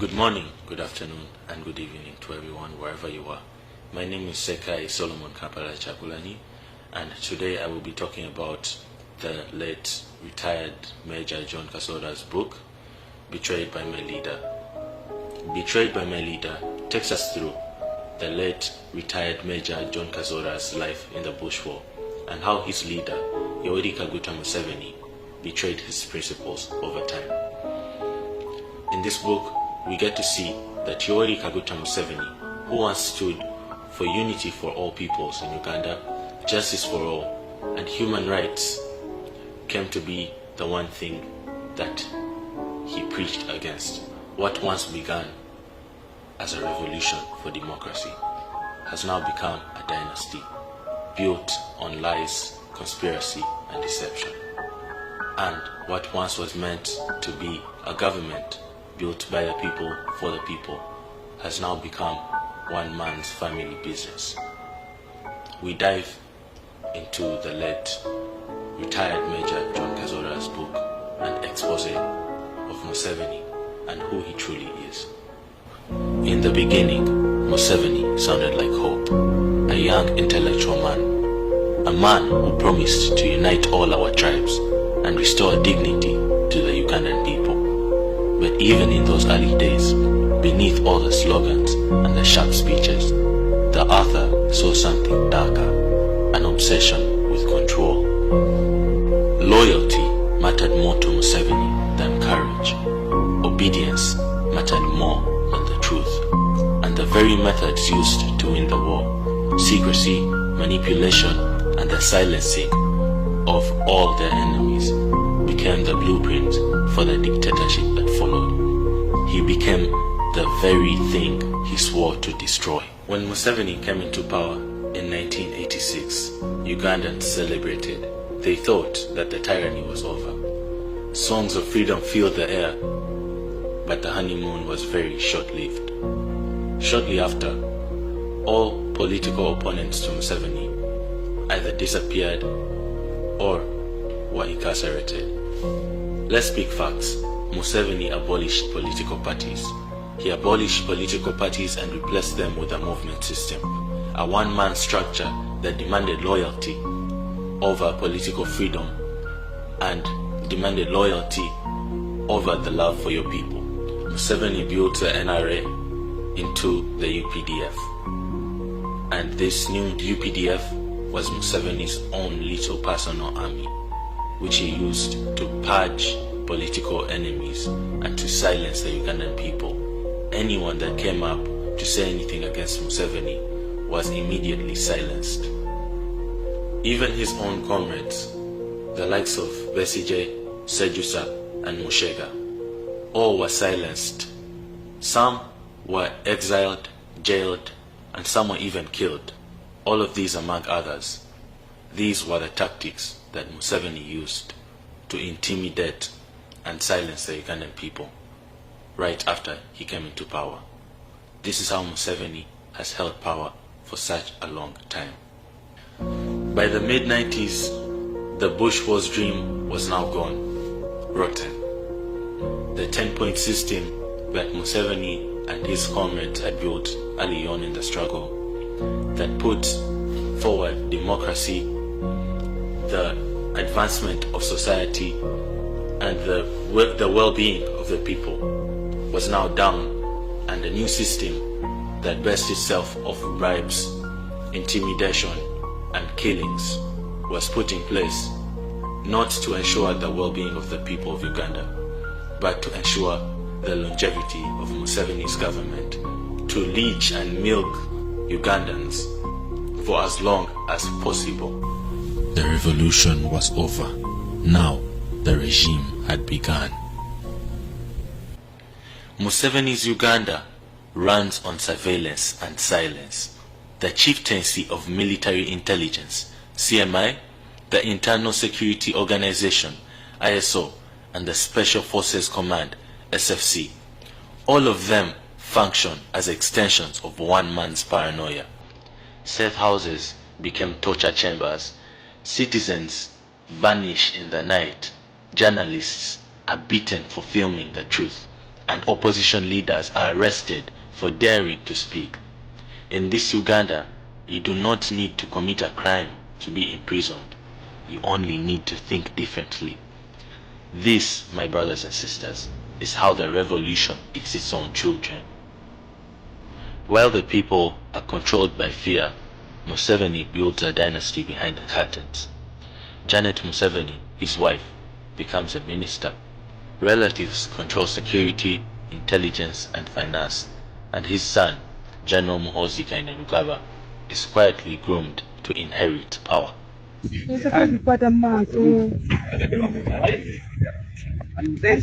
Good morning, good afternoon, and good evening to everyone wherever you are. My name is Sekai Solomon Kampala Chakulani, and today I will be talking about the late retired Major John Kasora's book, Betrayed by My Leader. Betrayed by My Leader takes us through the late retired Major John Kasora's life in the Bush War and how his leader, Yoweri Kaguta Museveni, betrayed his principles over time. In this book, we get to see that Yoweri Kaguta Museveni, who once stood for unity for all peoples in Uganda, justice for all, and human rights, came to be the one thing that he preached against. What once began as a revolution for democracy has now become a dynasty built on lies, conspiracy, and deception. And what once was meant to be a government built by the people for the people has now become one man's family business. We dive into the late retired Major John Kasora's book and expose of Museveni and who he truly is. In the beginning, Museveni sounded like hope, a young intellectual man, a man who promised to unite all our tribes and restore dignity to the Ugandan people. But even in those early days, beneath all the slogans and the sharp speeches, the author saw something darker, an obsession with control. Loyalty mattered more to Museveni than courage. Obedience mattered more than the truth. And the very methods used to win the war, secrecy, manipulation, and the silencing of all their enemies, became the blueprint for the dictatorship that followed. He became the very thing he swore to destroy. When Museveni came into power in 1986, Ugandans celebrated. They thought that the tyranny was over. Songs of freedom filled the air, but the honeymoon was very short-lived. Shortly after, all political opponents to Museveni either disappeared or were incarcerated. Let's speak facts. Museveni abolished political parties. He abolished political parties and replaced them with a movement system, a one-man structure that demanded loyalty over political freedom and demanded loyalty over the love for your people. Museveni built the NRA into the UPDF, and this new UPDF was Museveni's own little personal army, which he used to purge political enemies and to silence the Ugandan people. Anyone that came up to say anything against Museveni was immediately silenced. Even his own comrades, the likes of Besigye, Sejusa, and Mushega, all were silenced. Some were exiled, jailed, and some were even killed. All of these among others. These were the tactics that Museveni used to intimidate and silence the Ugandan people right after he came into power. This is how Museveni has held power for such a long time. By the mid-90s, the Bush Wars dream was now gone, rotten. The 10-point system that Museveni and his comrades had built early on in the struggle that put forward democracy, the advancement of society, and the well-being of the people was now down, and a new system that based itself off bribes, intimidation, and killings was put in place, not to ensure the well-being of the people of Uganda, but to ensure the longevity of Museveni's government, to leech and milk Ugandans for as long as possible. The revolution was over. Now the regime had begun. Museveni's Uganda runs on surveillance and silence. The Chieftaincy of Military Intelligence, CMI, the Internal Security Organization, ISO, and the Special Forces Command, SFC, all of them function as extensions of one man's paranoia. Safe houses became torture chambers. Citizens vanish in the night. Journalists are beaten for filming the truth. and opposition leaders are arrested for daring to speak. In this Uganda, you do not need to commit a crime to be imprisoned. You only need to think differently. This, my brothers and sisters, is how the revolution eats its own children. While the people are controlled by fear, Museveni builds a dynasty behind the curtains. Janet Museveni, his wife, becomes a minister. Relatives control security, intelligence, and finance, and his son, General Muhoozi Kainerugaba, is quietly groomed to inherit power. And then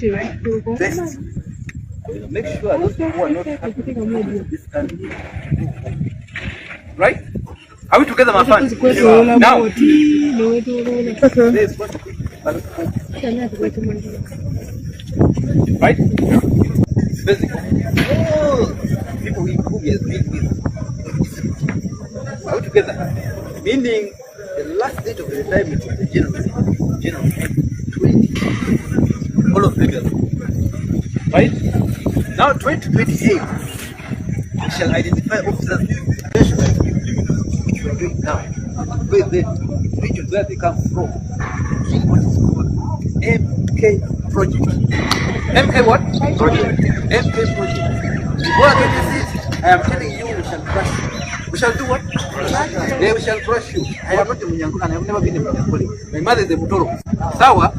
make sure those people are not happy with this country. Right? Are we together, my friend? Now, right? Basically, all people who he has been with. Are we together? Meaning, the last date of the retirement of the general 20, all of them, right? Now 2028, we shall identify officers which we are doing now, where the regions where they come from, what is called MK project. MK what? Project. MK project. Before I get this, I am telling you, we shall crush you. We shall do what? We shall crush you. I am not a Munyankole, and I have never been a Munyankole. My mother is a Mutoro. Sawa.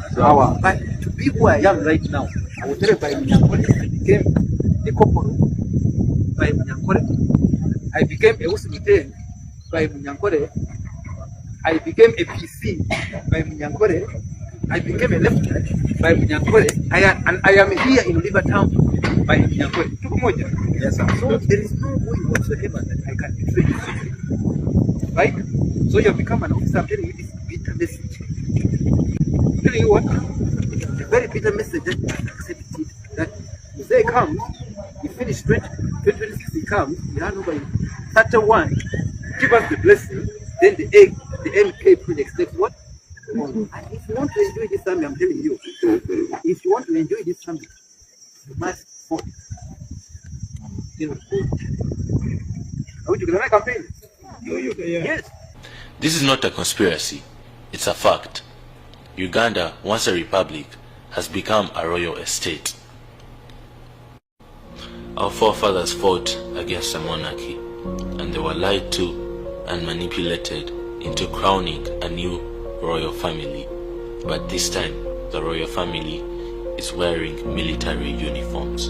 But to be who I am right now, I was tell by Munyankole, I became a Koporo by Munyankole. I became a Usimite by Munyankole. I became a PC by Munyankole. I became a lieutenant by Munyankole. I am here in Rivertown by Munyankole. Yes, sir. So there is no way whatsoever that I can betray you. Right? So you have become an officer. I'm telling you this bitter message. I'm telling you what? It's a very bitter message that you have accepted. That if they come, you finish 2026, he comes, you hand over 31, give us the blessing, then the MK project takes what? And if you want to enjoy this summit, I'm telling you, if you want to enjoy this summit, you must vote. Are we together? Campaign? Yes. This is not a conspiracy, it's a fact. Uganda, once a republic, has become a royal estate. Our forefathers fought against a monarchy, and they were lied to and manipulated into crowning a new royal family. But this time, the royal family is wearing military uniforms.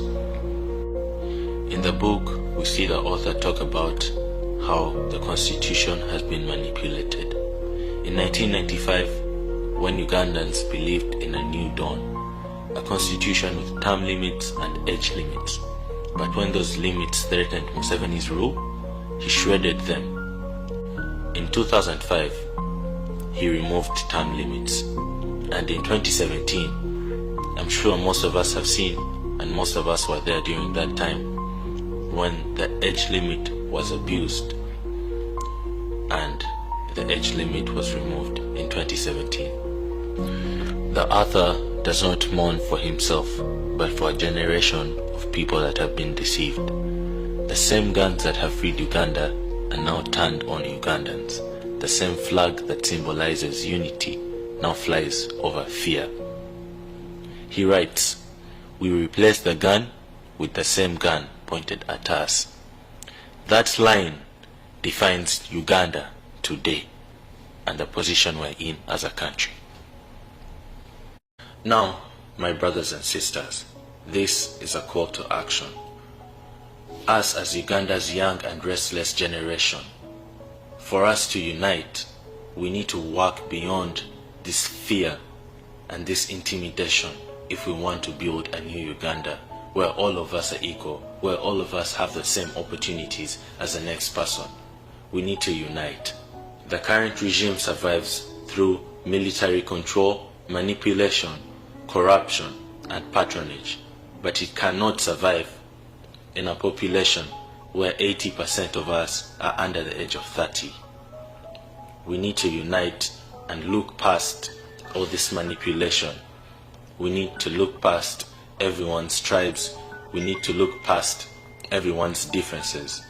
In the book, we see the author talk about how the constitution has been manipulated. In 1995, when Ugandans believed in a new dawn, a constitution with term limits and age limits. But when those limits threatened Museveni's rule, he shredded them. In 2005, he removed term limits. And in 2017, I'm sure most of us have seen, and most of us were there during that time, when the age limit was abused and the age limit was removed in 2017. The author does not mourn for himself, but for a generation of people that have been deceived. The same guns that have freed Uganda are now turned on Ugandans. The same flag that symbolizes unity now flies over fear. He writes, "We replace the gun with the same gun pointed at us." That line defines Uganda today and the position we're in as a country. Now, my brothers and sisters, this is a call to action. Us as Uganda's young and restless generation, for us to unite, we need to work beyond this fear and this intimidation if we want to build a new Uganda where all of us are equal, where all of us have the same opportunities as the next person. We need to unite. The current regime survives through military control, manipulation, corruption, and patronage, but it cannot survive in a population where 80% of us are under the age of 30. We need to unite and look past all this manipulation. We need to look past everyone's tribes, we need to look past everyone's differences,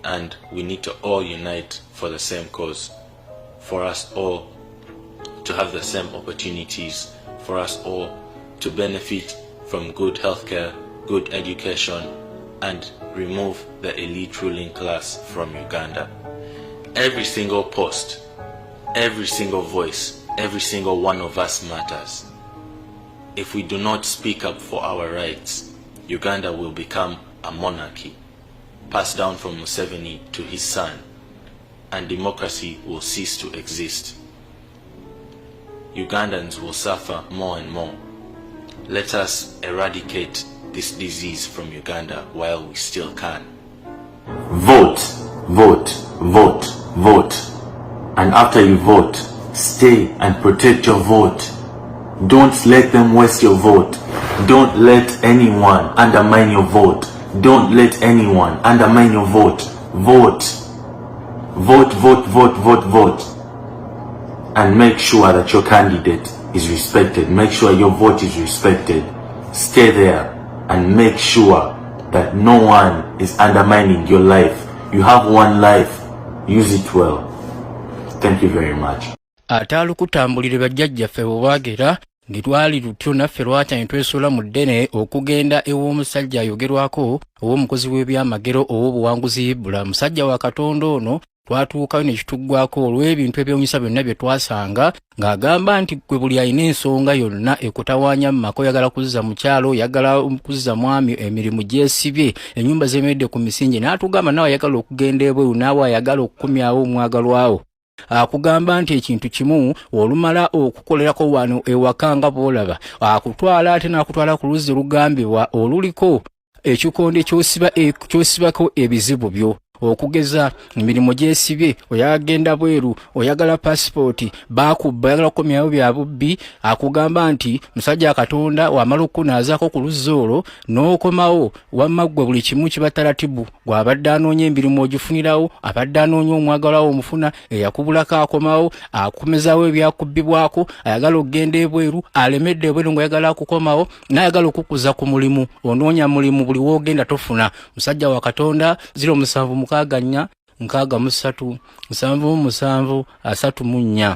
and we need to all unite for the same cause, for us all to have the same opportunities, for us all to benefit from good healthcare, good education, and remove the elite ruling class from Uganda. Every single post, every single voice, every single one of us matters. If we do not speak up for our rights, Uganda will become a monarchy, passed down from Museveni to his son, and democracy will cease to exist. Ugandans will suffer more and more. Let us eradicate this disease from Uganda while we still can. Vote, vote, vote, vote. And after you vote, stay and protect your vote. Don't let them waste your vote. Don't let anyone undermine your vote. Don't let anyone undermine your vote. Vote. Vote, vote, vote, vote, vote. And make sure that your candidate is respected. Make sure your vote is respected. Stay there and make sure that no one is undermining your life. You have one life. Use it well. Thank you very much. Atalu kutambulire bajjajjaffe bwagera ngitwali lutyo naffe lwata ntwesola mu ddene okugenda ew'omusajja ayogerwako ow'omukozi w'ebyamagero ow'obuwanguzi bula musajja wa Katonda ono twatuukayo ne kituggwako olw'ebintu ebyewuunyisa byonna bye twasanga ng'agamba nti gwe buli alina ensonga yonna ekutawaanya mu maka oyagala kuzza mu kyalo oyagala kuzza mwami emirimu gyesibye ennyumba zeemedde ku misingi n'atugamba naawe ayagala okugenda ebweru naawe ayagala okukumyawo omwagalwawo. Akugamba nti ekintu kimu olumala okukolerako wano ewakanga bwolaba akutwala ate n'akutwala ku luzzi lugambibwa oluliko ekikondo kyosibako ebizibu byo okugeza emirimu gyesibye oyagenda bweru oyagala passport bakubba oyagala kukomyawo bya bubbi. Akugamba nti musajja Katonda wamala okunaazako ku luzzi olwo n'okomawo wamma ggwe buli kimu kiba taratibu gw'abadde anoonya emirimu ogifunirawo abadde anoonya omwagalawo omufuna eyakubulako akomawo akomezaawo ebyakubbibwako ayagala okugenda ebweru alemedde ebweru ng'oyagala kukomawo n'ayagala okukuza ku mulimu onoonya mulimu buli woogenda tofuna. Musajja wa Katonda 07 6 4 7 7 3 4.